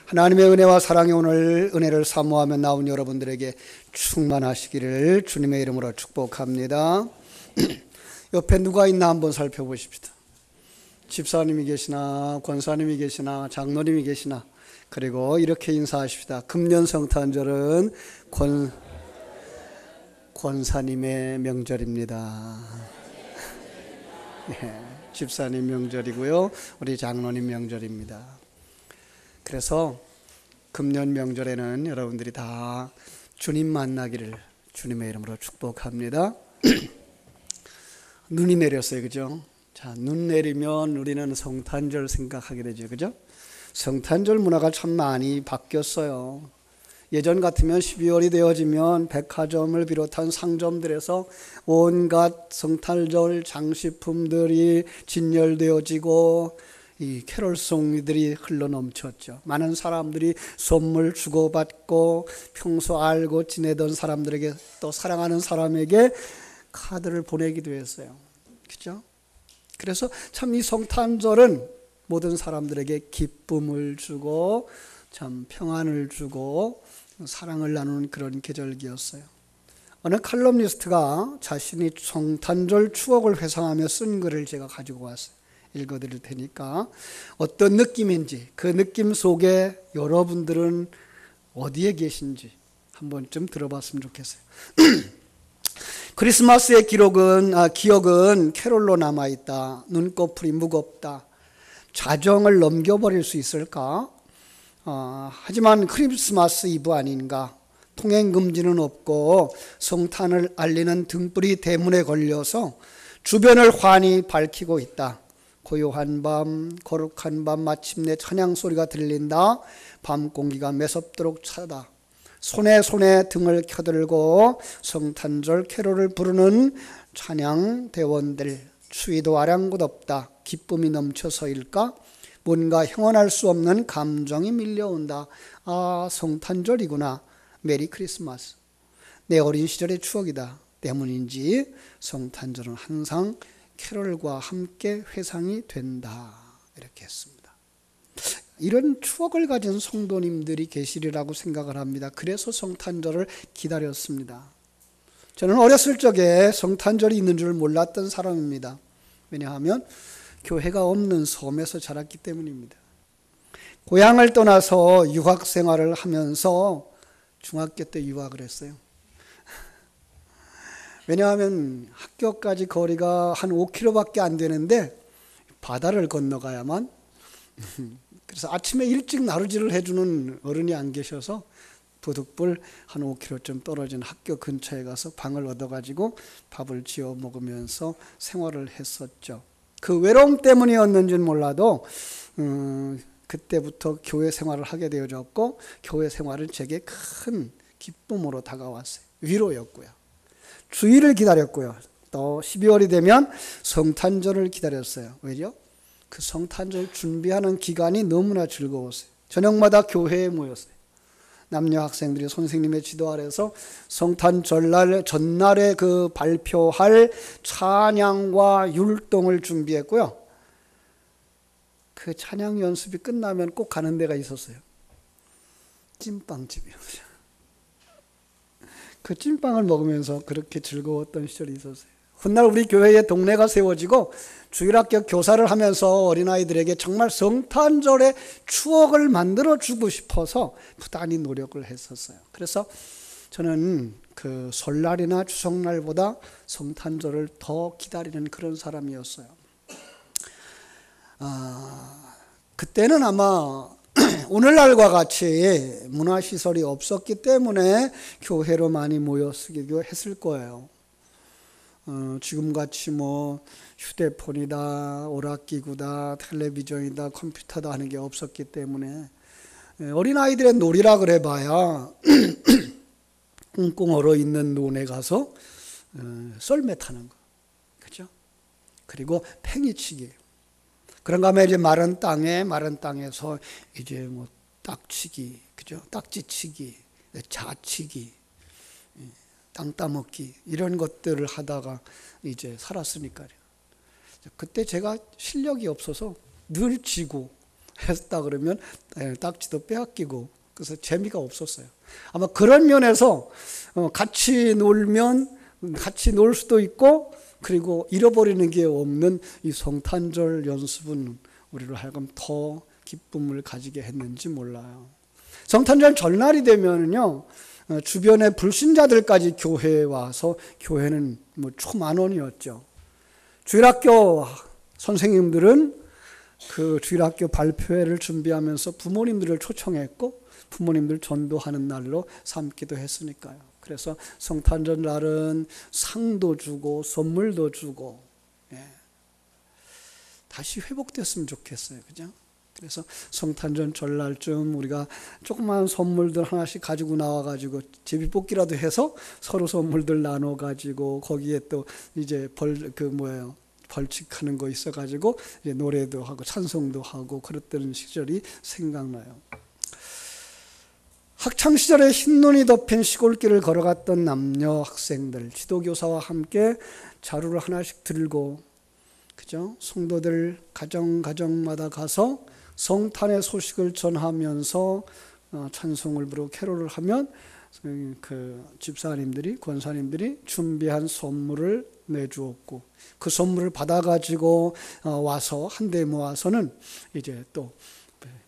하나님의 은혜와 사랑이 오늘 은혜를 사모하며 나온 여러분들에게 충만하시기를 주님의 이름으로 축복합니다. 옆에 누가 있나 한번 살펴보십시다. 집사님이 계시나 권사님이 계시나 장로님이 계시나. 그리고 이렇게 인사하십시다. 금년 성탄절은 권사님의 명절입니다. 네, 집사님 명절이고요, 우리 장로님 명절입니다. 그래서 금년 명절에는 여러분들이 다 주님 만나기를 주님의 이름으로 축복합니다. 눈이 내렸어요, 그죠? 자, 눈 내리면 우리는 성탄절 생각하게 되죠, 그죠? 성탄절 문화가 참 많이 바뀌었어요. 예전 같으면 12월이 되어지면 백화점을 비롯한 상점들에서 온갖 성탄절 장식품들이 진열되어지고 이 캐롤송들이 흘러넘쳤죠. 많은 사람들이 선물 주고받고 평소 알고 지내던 사람들에게, 또 사랑하는 사람에게 카드를 보내기도 했어요. 그죠? 그래서 참 이 성탄절은 모든 사람들에게 기쁨을 주고 참 평안을 주고 사랑을 나누는 그런 계절기였어요. 어느 칼럼니스트가 자신이 성탄절 추억을 회상하며 쓴 글을 제가 가지고 왔어요. 읽어드릴 테니까 어떤 느낌인지, 그 느낌 속에 여러분들은 어디에 계신지 한 번쯤 들어봤으면 좋겠어요. 크리스마스의 기억은 캐롤로 남아있다. 눈꺼풀이 무겁다. 자정을 넘겨버릴 수 있을까? 하지만 크리스마스 이브 아닌가? 통행금지는 없고 성탄을 알리는 등불이 대문에 걸려서 주변을 환히 밝히고 있다. 고요한 밤, 거룩한 밤, 마침내 찬양 소리가 들린다. 밤 공기가 매섭도록 차다. 손에 등을 켜들고 성탄절 캐롤을 부르는 찬양 대원들, 추위도 아랑곳 없다. 기쁨이 넘쳐서일까? 뭔가 형언할 수 없는 감정이 밀려온다. 아, 성탄절이구나. 메리 크리스마스. 내 어린 시절의 추억이다 때문인지 성탄절은 항상 캐롤과 함께 회상이 된다. 이렇게 했습니다. 이런 추억을 가진 성도님들이 계시리라고 생각을 합니다. 그래서 성탄절을 기다렸습니다. 저는 어렸을 적에 성탄절이 있는 줄 몰랐던 사람입니다. 왜냐하면 교회가 없는 섬에서 자랐기 때문입니다. 고향을 떠나서 유학 생활을 하면서 중학교 때 유학을 했어요. 왜냐하면 학교까지 거리가 한 5km밖에 안 되는데 바다를 건너가야만, 그래서 아침에 일찍 나루지를 해주는 어른이 안 계셔서 부득불 한 5km쯤 떨어진 학교 근처에 가서 방을 얻어가지고 밥을 지어 먹으면서 생활을 했었죠. 그 외로움 때문이었는지는 몰라도 그때부터 교회 생활을 하게 되어졌고, 교회 생활은 제게 큰 기쁨으로 다가왔어요. 위로였고요. 주일을 기다렸고요. 또 12월이 되면 성탄절을 기다렸어요. 왜죠? 그 성탄절 준비하는 기간이 너무나 즐거웠어요. 저녁마다 교회에 모였어요. 남녀 학생들이 선생님의 지도 아래서 성탄절날 전날에 그 발표할 찬양과 율동을 준비했고요. 그 찬양 연습이 끝나면 꼭 가는 데가 있었어요. 찐빵집이었어요. 그 찐빵을 먹으면서 그렇게 즐거웠던 시절이 있었어요. 훗날 우리 교회에 동네가 세워지고 주일학교 교사를 하면서 어린아이들에게 정말 성탄절의 추억을 만들어주고 싶어서 부단히 노력을 했었어요. 그래서 저는 그 설날이나 추석날보다 성탄절을 더 기다리는 그런 사람이었어요. 그때는 아마 오늘날과 같이 문화시설이 없었기 때문에 교회로 많이 모였기도 했을 거예요. 지금같이 뭐 휴대폰이다, 오락기구다, 텔레비전이다, 컴퓨터다 하는 게 없었기 때문에 어린아이들의 놀이라 그래봐야 꽁꽁 얼어있는 논에 가서 썰매 타는 거, 그죠? 그리고 팽이치기. 그런가 하면 이제 마른 땅에서 이제 뭐 딱치기, 그죠? 딱지치기, 자치기, 땅 따먹기, 이런 것들을 하다가 이제 살았으니까요. 그때 제가 실력이 없어서 늘 지고 했다 그러면 딱지도 빼앗기고 그래서 재미가 없었어요. 아마 그런 면에서 같이 놀면 같이 놀 수도 있고 그리고 잃어버리는 게 없는 이 성탄절 연습은 우리로 하여금 더 기쁨을 가지게 했는지 몰라요. 성탄절 전날이 되면요 주변의 불신자들까지 교회에 와서 교회는 뭐 초만원이었죠. 주일학교 선생님들은 그 주일학교 발표회를 준비하면서 부모님들을 초청했고 부모님들 전도하는 날로 삼기도 했으니까요. 그래서 성탄절 날은 상도 주고 선물도 주고 다시 회복됐으면 좋겠어요. 그죠? 그래서 성탄절 전날쯤 우리가 조그마한 선물들 하나씩 가지고 나와가지고 제비뽑기라도 해서 서로 선물들 나눠가지고 거기에 또 이제 벌칙하는 거 있어가지고 이제 노래도 하고 찬송도 하고 그랬던 시절이 생각나요. 학창시절에 흰눈이 덮인 시골길을 걸어갔던 남녀 학생들, 지도교사와 함께 자루를 하나씩 들고 그죠? 성도들 가정마다 가서 성탄의 소식을 전하면서 찬송을 부르고 캐롤을 하면 그 집사님들이 권사님들이 준비한 선물을 내주었고 그 선물을 받아가지고 와서 한데 모아서는 이제 또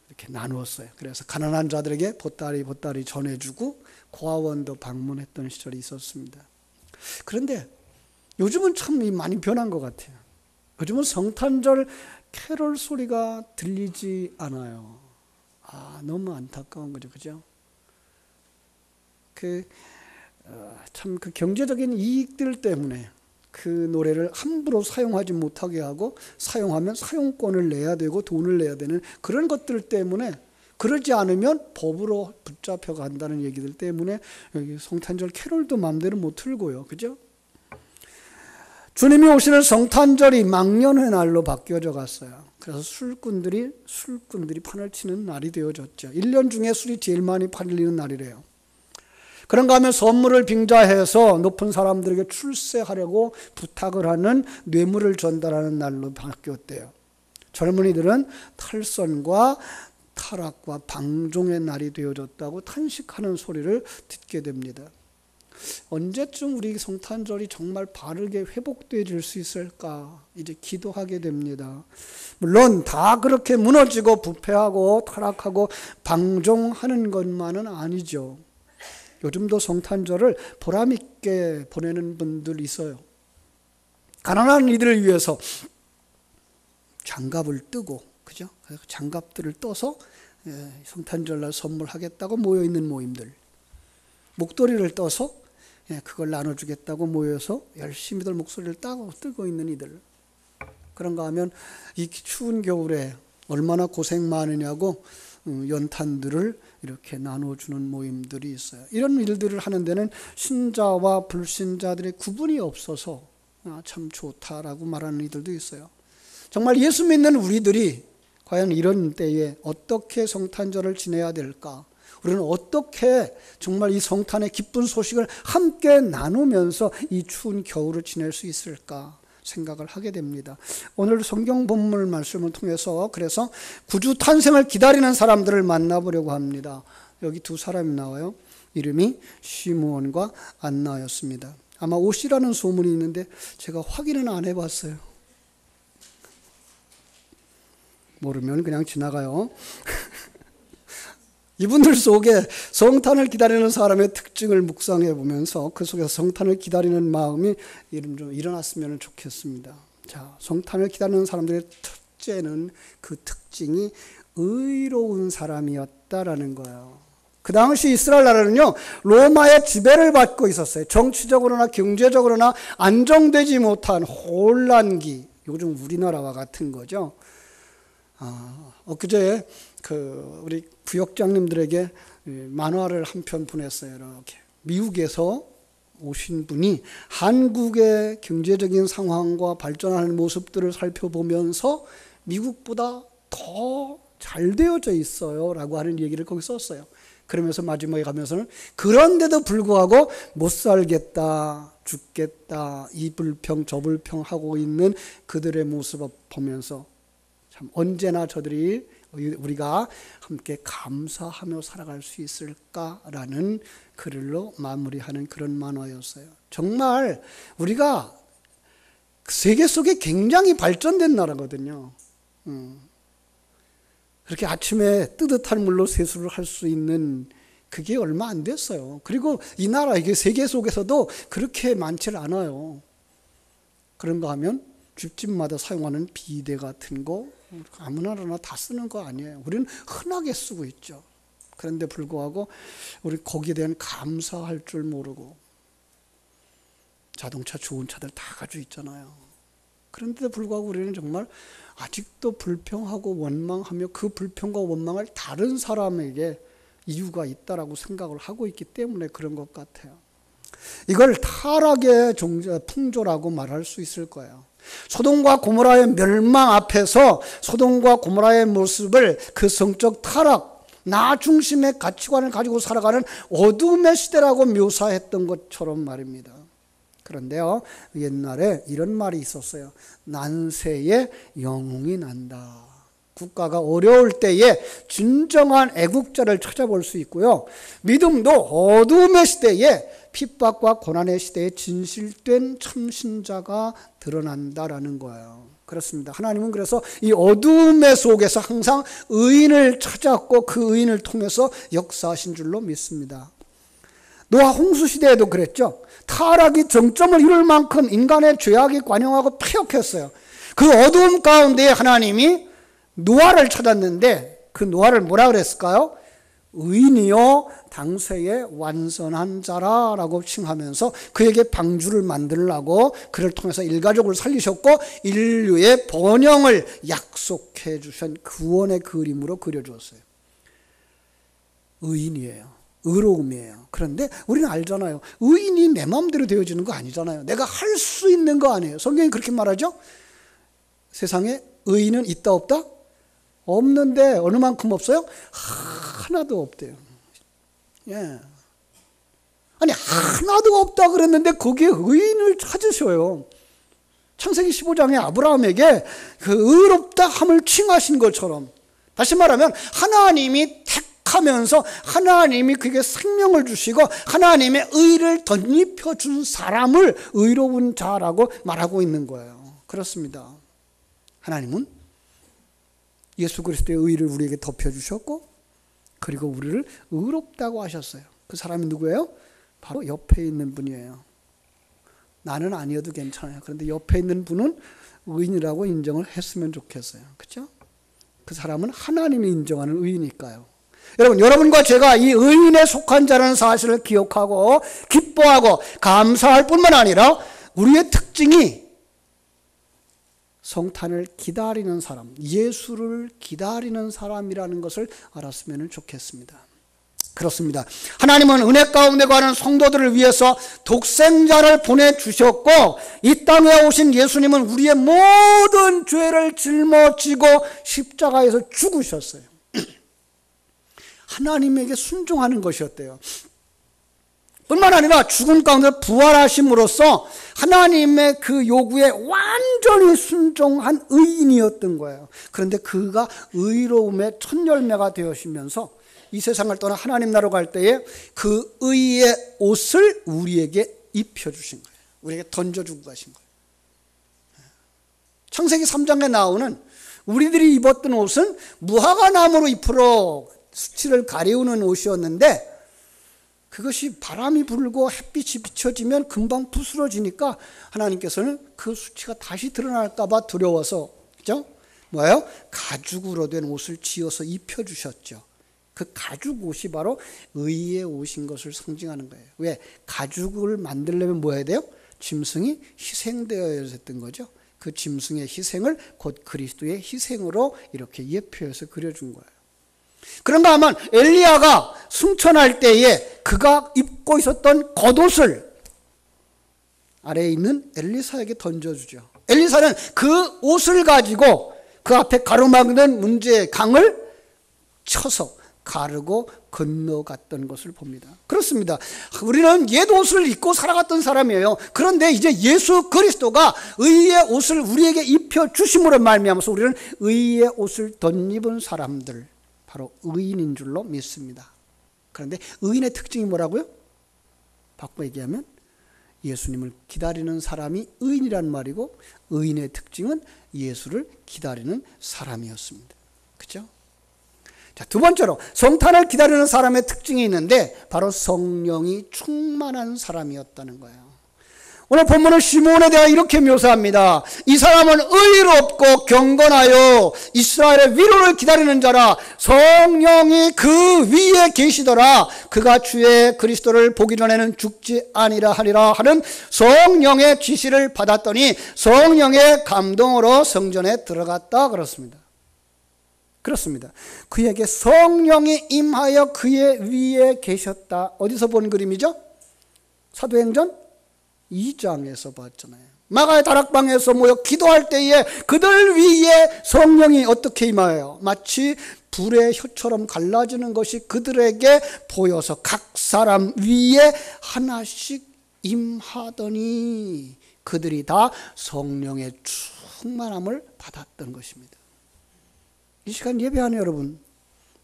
이렇게 나누었어요. 그래서 가난한 자들에게 보따리 전해주고 고아원도 방문했던 시절이 있었습니다. 그런데 요즘은 참 많이 변한 것 같아요. 요즘은 성탄절 캐롤 소리가 들리지 않아요. 너무 안타까운 거죠, 그죠? 참 그 경제적인 이익들 때문에 그 노래를 함부로 사용하지 못하게 하고 사용하면 사용권을 내야 되고 돈을 내야 되는 그런 것들 때문에 그러지 않으면 법으로 붙잡혀 간다는 얘기들 때문에 여기 성탄절 캐롤도 마음대로 못 틀고요. 그죠? 주님이 오시는 성탄절이 망년의 날로 바뀌어져 갔어요. 그래서 술꾼들이 판을 치는 날이 되어졌죠. 1년 중에 술이 제일 많이 팔리는 날이래요. 그런가 하면 선물을 빙자해서 높은 사람들에게 출세하려고 부탁을 하는 뇌물을 전달하는 날로 바뀌었대요. 젊은이들은 탈선과 타락과 방종의 날이 되어졌다고 탄식하는 소리를 듣게 됩니다. 언제쯤 우리 성탄절이 정말 바르게 회복되어질 수 있을까 이제 기도하게 됩니다. 물론 다 그렇게 무너지고 부패하고 타락하고 방종하는 것만은 아니죠. 요즘도 성탄절을 보람 있게 보내는 분들 있어요. 가난한 이들을 위해서 장갑을 뜨고 그죠? 장갑들을 떠서 성탄절날 선물하겠다고 모여 있는 모임들, 목도리를 떠서 그걸 나눠주겠다고 모여서 열심히들 목소리를 뜨고 있는 이들. 그런가 하면 이 추운 겨울에 얼마나 고생 많으냐고 연탄들을 이렇게 나눠주는 모임들이 있어요. 이런 일들을 하는 데는 신자와 불신자들의 구분이 없어서 참 좋다라고 말하는 이들도 있어요. 정말 예수 믿는 우리들이 과연 이런 때에 어떻게 성탄절을 지내야 될까? 우리는 어떻게 정말 이 성탄의 기쁜 소식을 함께 나누면서 이 추운 겨울을 지낼 수 있을까 생각을 하게 됩니다. 오늘 성경 본문 말씀을 통해서 그래서 구주 탄생을 기다리는 사람들을 만나보려고 합니다. 여기 두 사람이 나와요. 이름이 시므온과 안나였습니다. 아마 옷이라는 소문이 있는데 제가 확인은 안 해봤어요. 모르면 그냥 지나가요. 이분들 속에 성탄을 기다리는 사람의 특징을 묵상해 보면서 그 속에서 성탄을 기다리는 마음이 좀 일어났으면 좋겠습니다. 자, 성탄을 기다리는 사람들의 첫째는 그 특징이 의로운 사람이었다라는 거예요. 그 당시 이스라엘 나라는요, 로마의 지배를 받고 있었어요. 정치적으로나 경제적으로나 안정되지 못한 혼란기, 요즘 우리나라와 같은 거죠. 엊그제 우리 부역장님들에게 만화를 한 편 보냈어요. 이렇게 미국에서 오신 분이 한국의 경제적인 상황과 발전하는 모습들을 살펴보면서 미국보다 더 잘 되어져 있어요 라고 하는 얘기를 거기 썼어요. 그러면서 마지막에 가면서는 그런데도 불구하고 못 살겠다, 죽겠다, 이 불평 저 불평 하고 있는 그들의 모습을 보면서 참 언제나 저들이 우리가 함께 감사하며 살아갈 수 있을까라는 글로 마무리하는 그런 만화였어요. 정말 우리가 세계 속에 굉장히 발전된 나라거든요. 그렇게 아침에 뜨뜻한 물로 세수를 할 수 있는 그게 얼마 안 됐어요. 그리고 이 나라, 이게 세계 속에서도 그렇게 많지 않아요. 그런가 하면 집집마다 사용하는 비데 같은 거 아무나나 다 쓰는 거 아니에요. 우리는 흔하게 쓰고 있죠. 그런데 불구하고 우리 거기에 대한 감사할 줄 모르고 자동차 좋은 차들 다 가지고 있잖아요. 그런데도 불구하고 우리는 정말 아직도 불평하고 원망하며 그 불평과 원망을 다른 사람에게 이유가 있다라고 생각을 하고 있기 때문에 그런 것 같아요. 이걸 타락의 풍조라고 말할 수 있을 거예요. 소돔과 고모라의 멸망 앞에서 소돔과 고모라의 모습을 그 성적 타락, 나 중심의 가치관을 가지고 살아가는 어둠의 시대라고 묘사했던 것처럼 말입니다. 그런데요, 옛날에 이런 말이 있었어요. 난세에 영웅이 난다. 국가가 어려울 때에 진정한 애국자를 찾아볼 수 있고요. 믿음도 어둠의 시대에 핍박과 고난의 시대에 진실된 참신자가 드러난다라는 거예요. 그렇습니다. 하나님은 그래서 이 어둠의 속에서 항상 의인을 찾았고 그 의인을 통해서 역사하신 줄로 믿습니다. 노아 홍수 시대에도 그랬죠. 타락이 정점을 이룰 만큼 인간의 죄악이 관영하고 폐역했어요. 그 어두움 가운데 하나님이 노아를 찾았는데 그 노아를 뭐라 그랬을까요? 의인이요 당세의 완선한 자라라고 칭하면서 그에게 방주를 만들라고 그를 통해서 일가족을 살리셨고 인류의 번영을 약속해 주신 구원의 그림으로 그려주었어요. 의인이에요. 의로움이에요. 그런데 우리는 알잖아요. 의인이 내 마음대로 되어지는 거 아니잖아요. 내가 할 수 있는 거 아니에요. 성경이 그렇게 말하죠. 세상에 의인은 있다 없다? 없는데 어느 만큼 없어요? 하나도 없대요. 예. 아니 하나도 없다 그랬는데 거기에 의인을 찾으셔요. 창세기 15장에 아브라함에게 그 의롭다 함을 칭하신 것처럼, 다시 말하면 하나님이 택하면서 하나님이 그에게 생명을 주시고 하나님의 의를 덧입혀 준 사람을 의로운 자라고 말하고 있는 거예요. 그렇습니다. 하나님은 예수 그리스도의 의를 우리에게 덮여주셨고 그리고 우리를 의롭다고 하셨어요. 그 사람이 누구예요? 바로 옆에 있는 분이에요. 나는 아니어도 괜찮아요. 그런데 옆에 있는 분은 의인이라고 인정을 했으면 좋겠어요. 그렇죠? 그 사람은 하나님이 인정하는 의인이니까요. 여러분과 제가 이 의인에 속한 자라는 사실을 기억하고 기뻐하고 감사할 뿐만 아니라 우리의 특징이 성탄을 기다리는 사람, 예수를 기다리는 사람이라는 것을 알았으면 좋겠습니다. 그렇습니다. 하나님은 은혜 가운데 가는 성도들을 위해서 독생자를 보내주셨고 이 땅에 오신 예수님은 우리의 모든 죄를 짊어지고 십자가에서 죽으셨어요. 하나님에게 순종하는 것이었대요. 뿐만 아니라 죽음 가운데 부활하심으로써 하나님의 그 요구에 완전히 순종한 의인이었던 거예요. 그런데 그가 의로움의 첫 열매가 되어지면서 이 세상을 떠나 하나님 나라로 갈 때에 그 의의 옷을 우리에게 입혀주신 거예요. 우리에게 던져주고 가신 거예요. 창세기 3장에 나오는 우리들이 입었던 옷은 무화과나무로 잎으로 수치를 가리우는 옷이었는데 그것이 바람이 불고 햇빛이 비춰지면 금방 부스러지니까 하나님께서는 그 수치가 다시 드러날까 봐 두려워서, 그죠? 뭐예요? 가죽으로 된 옷을 지어서 입혀주셨죠. 그 가죽 옷이 바로 의의 옷인 것을 상징하는 거예요. 왜? 가죽을 만들려면 뭐 해야 돼요? 짐승이 희생되어야 했던 거죠. 그 짐승의 희생을 곧 그리스도의 희생으로 이렇게 예표해서 그려준 거예요. 그런가 하면 엘리야가 승천할 때에 그가 입고 있었던 겉옷을 아래에 있는 엘리사에게 던져주죠. 엘리사는 그 옷을 가지고 그 앞에 가로막는 문제의 강을 쳐서 가르고 건너갔던 것을 봅니다. 그렇습니다. 우리는 옛 옷을 입고 살아갔던 사람이에요. 그런데 이제 예수 그리스도가 의의 옷을 우리에게 입혀주심으로 말미암아서 우리는 의의 옷을 덧입은 사람들, 바로 의인인 줄로 믿습니다. 그런데 의인의 특징이 뭐라고요? 바꿔 얘기하면 예수님을 기다리는 사람이 의인이란 말이고, 의인의 특징은 예수를 기다리는 사람이었습니다. 그렇죠? 자, 두 번째로 성탄을 기다리는 사람의 특징이 있는데 바로 성령이 충만한 사람이었다는 거예요. 오늘 본문은 시므온에 대해 이렇게 묘사합니다. 이 사람은 의롭고 경건하여 이스라엘의 위로를 기다리는 자라. 성령이 그 위에 계시더라. 그가 주의 그리스도를 보기 전에는 죽지 아니라 하리라 하는 성령의 지시를 받았더니 성령의 감동으로 성전에 들어갔다. 그렇습니다. 그에게 성령이 임하여 그의 위에 계셨다. 어디서 본 그림이죠? 사도행전 2장에서 봤잖아요. 마가의 다락방에서 모여 기도할 때에 그들 위에 성령이 어떻게 임하여요? 마치 불의 혀처럼 갈라지는 것이 그들에게 보여서 각 사람 위에 하나씩 임하더니 그들이 다 성령의 충만함을 받았던 것입니다. 이 시간 예배하는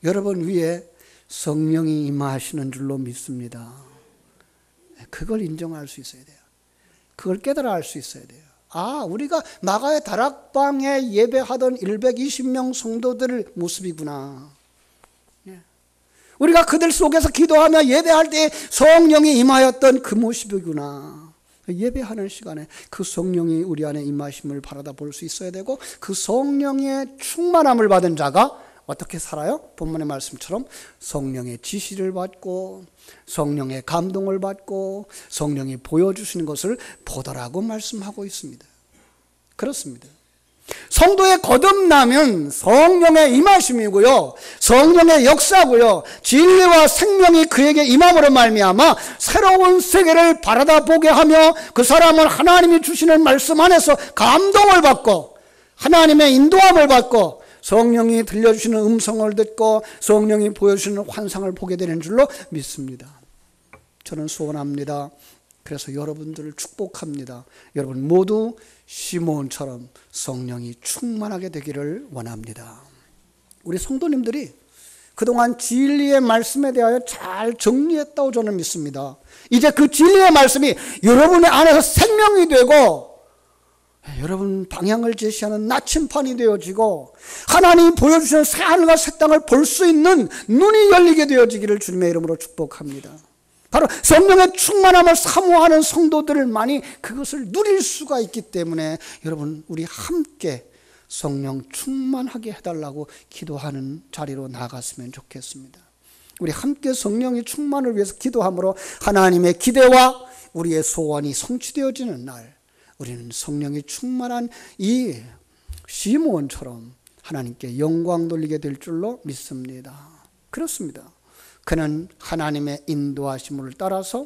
여러분 위에 성령이 임하시는 줄로 믿습니다. 그걸 인정할 수 있어야 돼요. 그걸 깨달아 알 수 있어야 돼요. 아, 우리가 마가의 다락방에 예배하던 120명 성도들 모습이구나. 우리가 그들 속에서 기도하며 예배할 때 성령이 임하였던 그 모습이구나. 예배하는 시간에 그 성령이 우리 안에 임하심을 바라다 볼 수 있어야 되고, 그 성령의 충만함을 받은 자가 어떻게 살아요? 본문의 말씀처럼 성령의 지시를 받고 성령의 감동을 받고 성령이 보여주시는 것을 보더라고 말씀하고 있습니다. 그렇습니다. 성도의 거듭남은 성령의 임하심이고요, 성령의 역사고요, 진리와 생명이 그에게 임함으로 말미암아 새로운 세계를 바라다 보게 하며 그 사람은 하나님이 주시는 말씀 안에서 감동을 받고 하나님의 인도함을 받고 성령이 들려주시는 음성을 듣고 성령이 보여주시는 환상을 보게 되는 줄로 믿습니다. 저는 소원합니다. 그래서 여러분들을 축복합니다. 여러분 모두 시므온처럼 성령이 충만하게 되기를 원합니다. 우리 성도님들이 그동안 진리의 말씀에 대하여 잘 정리했다고 저는 믿습니다. 이제 그 진리의 말씀이 여러분의 안에서 생명이 되고 여러분 방향을 제시하는 나침판이 되어지고 하나님이 보여주시는 새하늘과 새 땅을 볼 수 있는 눈이 열리게 되어지기를 주님의 이름으로 축복합니다. 바로 성령의 충만함을 사모하는 성도들만이 그것을 누릴 수가 있기 때문에 여러분 우리 함께 성령 충만하게 해달라고 기도하는 자리로 나아갔으면 좋겠습니다. 우리 함께 성령의 충만을 위해서 기도함으로 하나님의 기대와 우리의 소원이 성취되어지는 날, 우리는 성령이 충만한 이 시므온처럼 하나님께 영광 돌리게 될 줄로 믿습니다. 그렇습니다. 그는 하나님의 인도하심을 따라서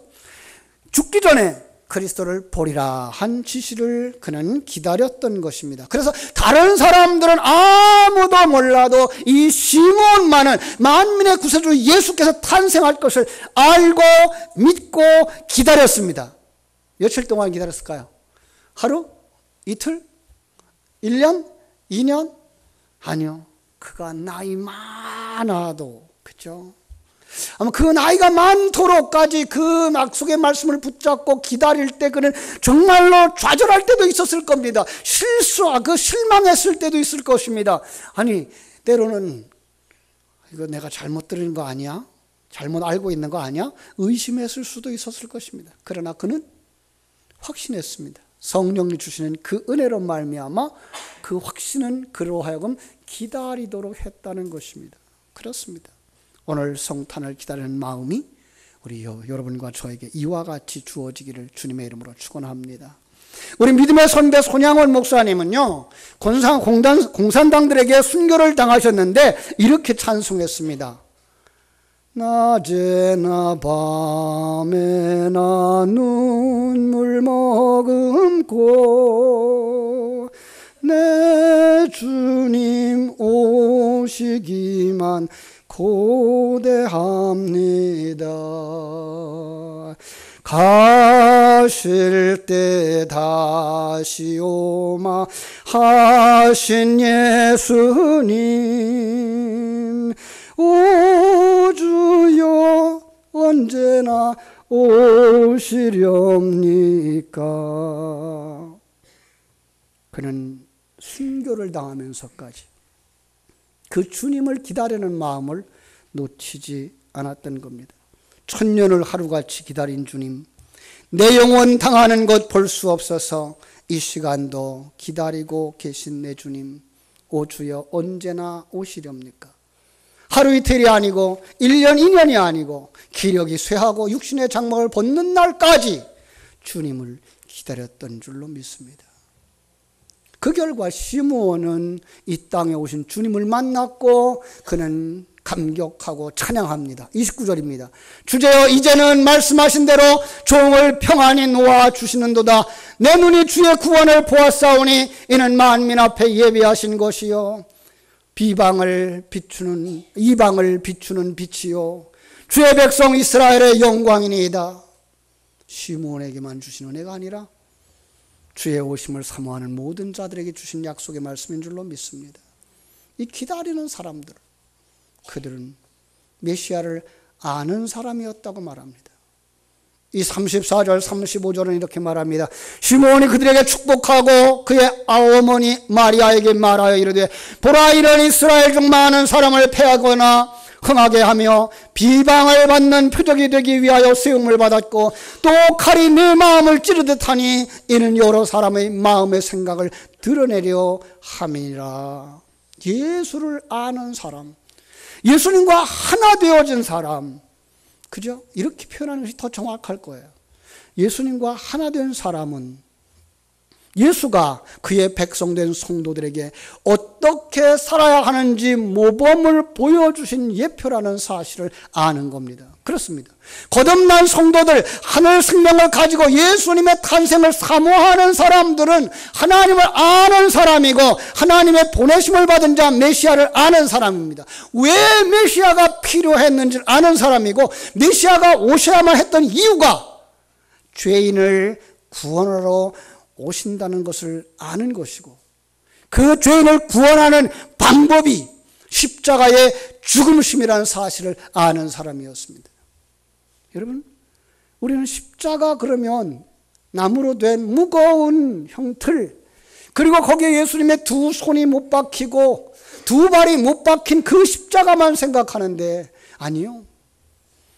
죽기 전에 그리스도를 보리라 한 지시를 그는 기다렸던 것입니다. 그래서 다른 사람들은 아무도 몰라도 이 시므온만은 만민의 구세주 예수께서 탄생할 것을 알고 믿고 기다렸습니다. 며칠 동안 기다렸을까요? 하루? 이틀? 1년? 2년? 아니요. 그가 나이 많아도, 그죠? 아마 그 나이가 많도록까지 그 약속의 말씀을 붙잡고 기다릴 때 그는 정말로 좌절할 때도 있었을 겁니다. 실망했을 때도 있을 것입니다. 아니, 때로는 이거 내가 잘못 들은 거 아니야? 잘못 알고 있는 거 아니야? 의심했을 수도 있었을 것입니다. 그러나 그는 확신했습니다. 성령이 주시는 그 은혜로 말미암아 그 확신은 그로 하여금 기다리도록 했다는 것입니다. 그렇습니다. 오늘 성탄을 기다리는 마음이 우리 여러분과 저에게 이와 같이 주어지기를 주님의 이름으로 축원합니다. 우리 믿음의 선배 손양원 목사님은요, 공산당들에게 순교를 당하셨는데 이렇게 찬송했습니다. 낮에나 밤에나 눈물 머금고 내 주님 오시기만 소대합니다. 가실 때 다시 오마 하신 예수님, 오 주여 언제나 오시렵니까? 그는 순교를 당하면서까지 그 주님을 기다리는 마음을 놓치지 않았던 겁니다. 천년을 하루같이 기다린 주님, 내 영혼 당하는 것 볼 수 없어서 이 시간도 기다리고 계신 내 주님, 오 주여 언제나 오시렵니까? 하루 이틀이 아니고 1년 2년이 아니고 기력이 쇠하고 육신의 장막을 벗는 날까지 주님을 기다렸던 줄로 믿습니다. 그 결과 시므온은 이 땅에 오신 주님을 만났고 그는 감격하고 찬양합니다. 29절입니다. 주제여 이제는 말씀하신 대로 종을 평안히 놓아주시는도다. 내 눈이 주의 구원을 보았사오니 이는 만민 앞에 예비하신 것이요 이방을 비추는 빛이요 주의 백성 이스라엘의 영광이니이다. 시므온에게만 주신 은혜가 아니라 주의 오심을 사모하는 모든 자들에게 주신 약속의 말씀인 줄로 믿습니다. 이 기다리는 사람들, 그들은 메시아를 아는 사람이었다고 말합니다. 이 34절 35절은 이렇게 말합니다. 시므온이 그들에게 축복하고 그의 어머니 마리아에게 말하여 이르되 보라, 이런 이스라엘 중 많은 사람을 패하거나 흥하게 하며 비방을 받는 표적이 되기 위하여 세움을 받았고 또 칼이 내 마음을 찌르듯 하니 이는 여러 사람의 마음의 생각을 드러내려 함이니라. 예수를 아는 사람, 예수님과 하나 되어진 사람, 그죠? 이렇게 표현하는 것이 더 정확할 거예요. 예수님과 하나 된 사람은 예수가 그의 백성된 성도들에게 어떻게 살아야 하는지 모범을 보여주신 예표라는 사실을 아는 겁니다. 그렇습니다. 거듭난 성도들, 하늘 생명을 가지고 예수님의 탄생을 사모하는 사람들은 하나님을 아는 사람이고 하나님의 보내심을 받은 자 메시아를 아는 사람입니다. 왜 메시아가 필요했는지를 아는 사람이고 메시아가 오셔야만 했던 이유가 죄인을 구원하러 오신다는 것을 아는 것이고 그 죄인을 구원하는 방법이 십자가의 죽음심이라는 사실을 아는 사람이었습니다. 여러분, 우리는 십자가 그러면 나무로 된 무거운 형틀, 그리고 거기에 예수님의 두 손이 못 박히고 두 발이 못 박힌 그 십자가만 생각하는데 아니요.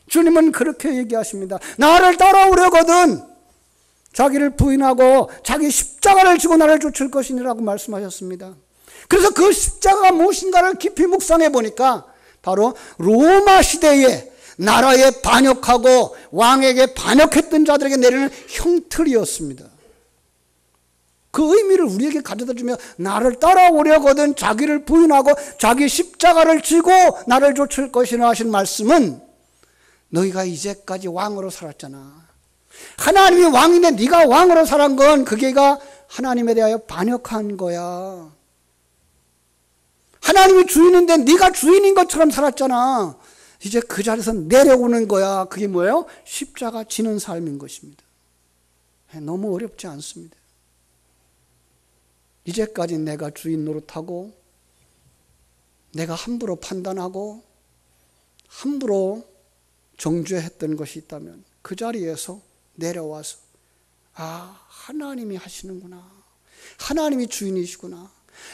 주님은 그렇게 얘기하십니다. 나를 따라오려거든 자기를 부인하고 자기 십자가를 지고 나를 쫓을 것이니라고 말씀하셨습니다. 그래서 그 십자가가 무엇인가를 깊이 묵상해 보니까 바로 로마 시대에 나라에 반역하고 왕에게 반역했던 자들에게 내리는 형틀이었습니다. 그 의미를 우리에게 가져다 주며 나를 따라오려거든 자기를 부인하고 자기 십자가를 지고 나를 쫓을 것이라 하신 말씀은 너희가 이제까지 왕으로 살았잖아. 하나님이 왕인데 네가 왕으로 살은 건 그게가 하나님에 대하여 반역한 거야. 하나님이 주인인데 네가 주인인 것처럼 살았잖아. 이제 그 자리에서 내려오는 거야. 그게 뭐예요? 십자가 지는 삶인 것입니다. 너무 어렵지 않습니다. 이제까지 내가 주인 노릇하고 내가 함부로 판단하고 함부로 정죄했던 것이 있다면 그 자리에서 내려와서 하나님이 하시는구나. 하나님이 주인이시구나.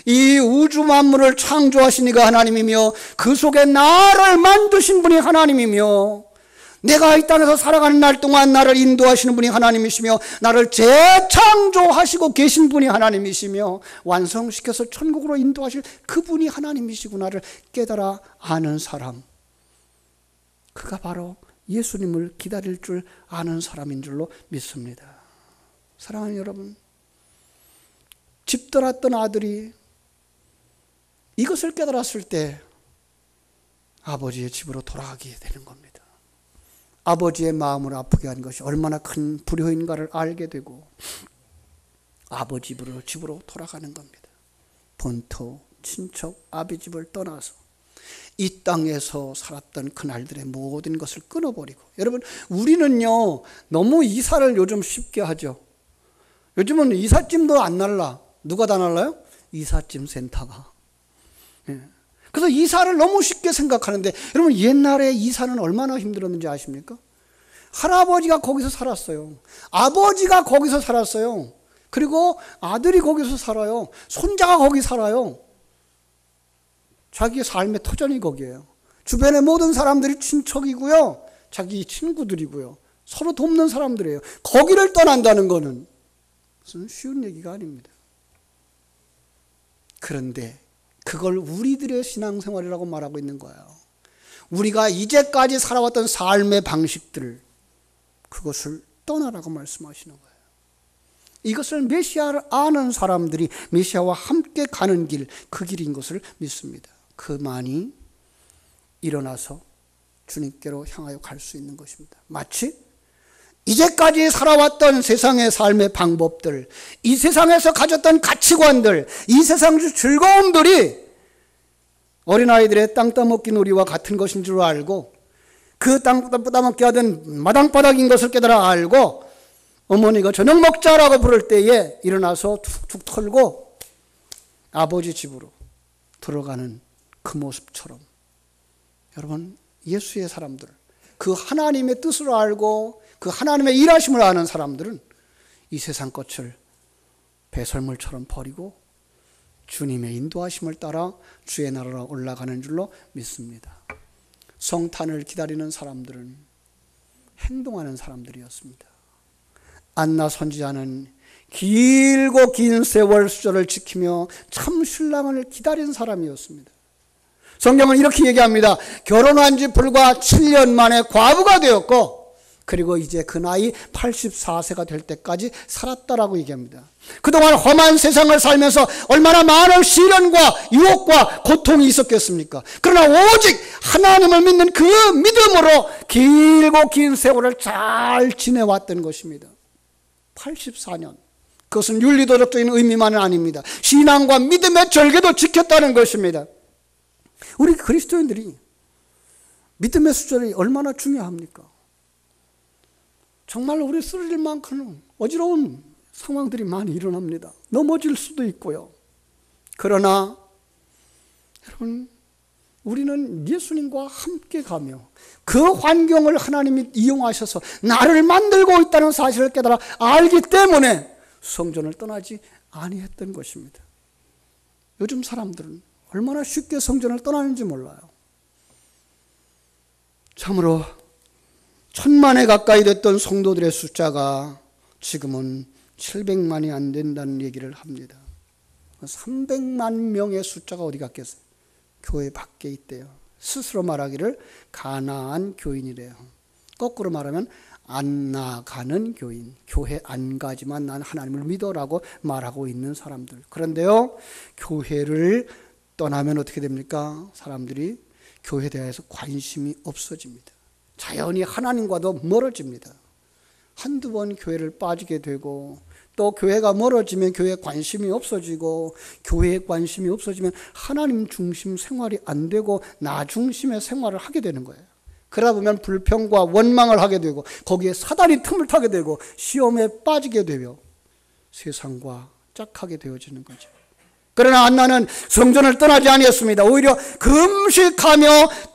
이 우주 만물을 창조하신 이가 하나님이며 그 속에 나를 만드신 분이 하나님이며 내가 이 땅에서 살아가는 날 동안 나를 인도하시는 분이 하나님이시며 나를 재창조하시고 계신 분이 하나님이시며 완성시켜서 천국으로 인도하실 그분이 하나님이시구나를 깨달아 아는 사람, 그가 바로 예수님을 기다릴 줄 아는 사람인 줄로 믿습니다. 사랑하는 여러분, 집 떠났던 아들이 이것을 깨달았을 때 아버지의 집으로 돌아가게 되는 겁니다. 아버지의 마음을 아프게 한 것이 얼마나 큰 불효인가를 알게 되고 아버지 집으로 돌아가는 겁니다. 본토, 친척, 아비 집을 떠나서 이 땅에서 살았던 그날들의 모든 것을 끊어버리고, 여러분 우리는요 너무 이사를 요즘 쉽게 하죠. 요즘은 이삿짐도 안 날라. 누가 다 날라요? 이삿짐 센터가. 그래서 이사를 너무 쉽게 생각하는데, 여러분 옛날에 이사는 얼마나 힘들었는지 아십니까? 할아버지가 거기서 살았어요. 아버지가 거기서 살았어요. 그리고 아들이 거기서 살아요. 손자가 거기 살아요. 자기의 삶의 터전이 거기에요. 주변의 모든 사람들이 친척이고요, 자기 친구들이고요, 서로 돕는 사람들이에요. 거기를 떠난다는 것은 무슨 쉬운 얘기가 아닙니다. 그런데 그걸 우리들의 신앙생활이라고 말하고 있는 거예요. 우리가 이제까지 살아왔던 삶의 방식들, 그것을 떠나라고 말씀하시는 거예요. 이것을 메시아를 아는 사람들이 메시아와 함께 가는 길, 그 길인 것을 믿습니다. 그만이 일어나서 주님께로 향하여 갈 수 있는 것입니다. 마치 이제까지 살아왔던 세상의 삶의 방법들, 이 세상에서 가졌던 가치관들, 이 세상의 즐거움들이 어린아이들의 땅 따먹기 놀이와 같은 것인 줄 알고, 그 땅 따먹기 하던 마당바닥인 것을 깨달아 알고, 어머니가 저녁 먹자라고 부를 때에 일어나서 툭툭 털고 아버지 집으로 들어가는 그 모습처럼, 여러분 예수의 사람들, 그 하나님의 뜻을 알고 그 하나님의 일하심을 아는 사람들은 이 세상 것을 배설물처럼 버리고 주님의 인도하심을 따라 주의 나라로 올라가는 줄로 믿습니다. 성탄을 기다리는 사람들은 행동하는 사람들이었습니다. 안나 선지자는 길고 긴 세월 수절을 지키며 참 신랑을 기다린 사람이었습니다. 성경은 이렇게 얘기합니다. 결혼한 지 불과 7년 만에 과부가 되었고, 그리고 이제 그 나이 84세가 될 때까지 살았다라고 얘기합니다. 그동안 험한 세상을 살면서 얼마나 많은 시련과 유혹과 고통이 있었겠습니까? 그러나 오직 하나님을 믿는 그 믿음으로 길고 긴 세월을 잘 지내왔던 것입니다. 84년. 그것은 윤리도덕적인 의미만은 아닙니다. 신앙과 믿음의 절개도 지켰다는 것입니다. 우리 그리스도인들이 믿음의 수절이 얼마나 중요합니까? 정말 우리 쓰러질 만큼 어지러운 상황들이 많이 일어납니다. 넘어질 수도 있고요. 그러나 여러분, 우리는 예수님과 함께 가며 그 환경을 하나님이 이용하셔서 나를 만들고 있다는 사실을 깨달아 알기 때문에 성전을 떠나지 아니했던 것입니다. 요즘 사람들은 얼마나 쉽게 성전을 떠나는지 몰라요. 참으로 1000만에 가까이 됐던 성도들의 숫자가 지금은 700만이 안 된다는 얘기를 합니다. 300만 명의 숫자가 어디 갔겠어요? 교회 밖에 있대요. 스스로 말하기를 가나안 교인이래요. 거꾸로 말하면 안 나가는 교인, 교회 안 가지만 난 하나님을 믿어라고 말하고 있는 사람들. 그런데요, 교회를 떠나면 어떻게 됩니까? 사람들이 교회에 대해서 관심이 없어집니다. 자연히 하나님과도 멀어집니다. 한두 번 교회를 빠지게 되고, 또 교회가 멀어지면 교회에 관심이 없어지고, 교회에 관심이 없어지면 하나님 중심 생활이 안 되고 나 중심의 생활을 하게 되는 거예요. 그러다 보면 불평과 원망을 하게 되고, 거기에 사단이 틈을 타게 되고, 시험에 빠지게 되며 세상과 짝하게 되어지는 거죠. 그러나 안나는 성전을 떠나지 아니었습니다. 오히려 금식하며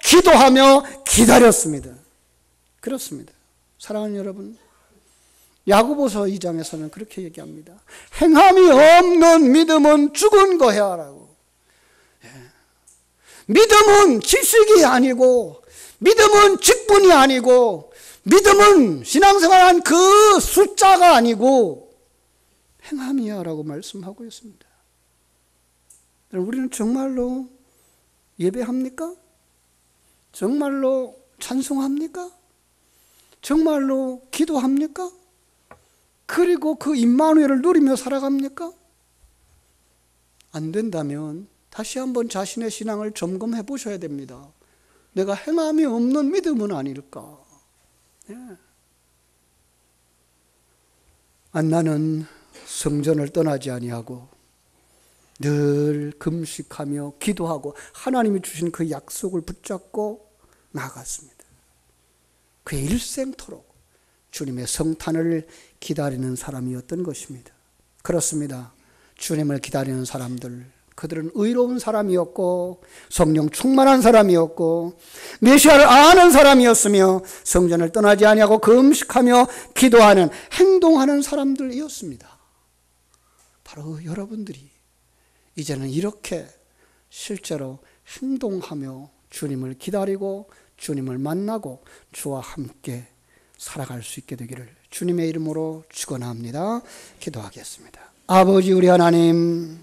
기도하며 기다렸습니다. 그렇습니다. 사랑하는 여러분, 야고보서 2장에서는 그렇게 얘기합니다. 행함이 없는 믿음은 죽은 거야 라고. 믿음은 지식이 아니고, 믿음은 직분이 아니고, 믿음은 신앙생활한 그 숫자가 아니고 행함이야 라고 말씀하고 있습니다. 우리는 정말로 예배합니까? 정말로 찬송합니까? 정말로 기도합니까? 그리고 그 임마누엘을 누리며 살아갑니까? 안 된다면 다시 한번 자신의 신앙을 점검해 보셔야 됩니다. 내가 행함이 없는 믿음은 아닐까? 안나는 성전을 떠나지 아니하고 늘 금식하며 기도하고 하나님이 주신 그 약속을 붙잡고 나아갔습니다. 그의 일생토록 주님의 성탄을 기다리는 사람이었던 것입니다. 그렇습니다. 주님을 기다리는 사람들, 그들은 의로운 사람이었고 성령 충만한 사람이었고 메시아를 아는 사람이었으며 성전을 떠나지 아니하고 금식하며 기도하는 행동하는 사람들이었습니다. 바로 여러분들이 이제는 이렇게 실제로 행동하며 주님을 기다리고 주님을 만나고 주와 함께 살아갈 수 있게 되기를 주님의 이름으로 축원합니다. 기도하겠습니다. 아버지 우리 하나님,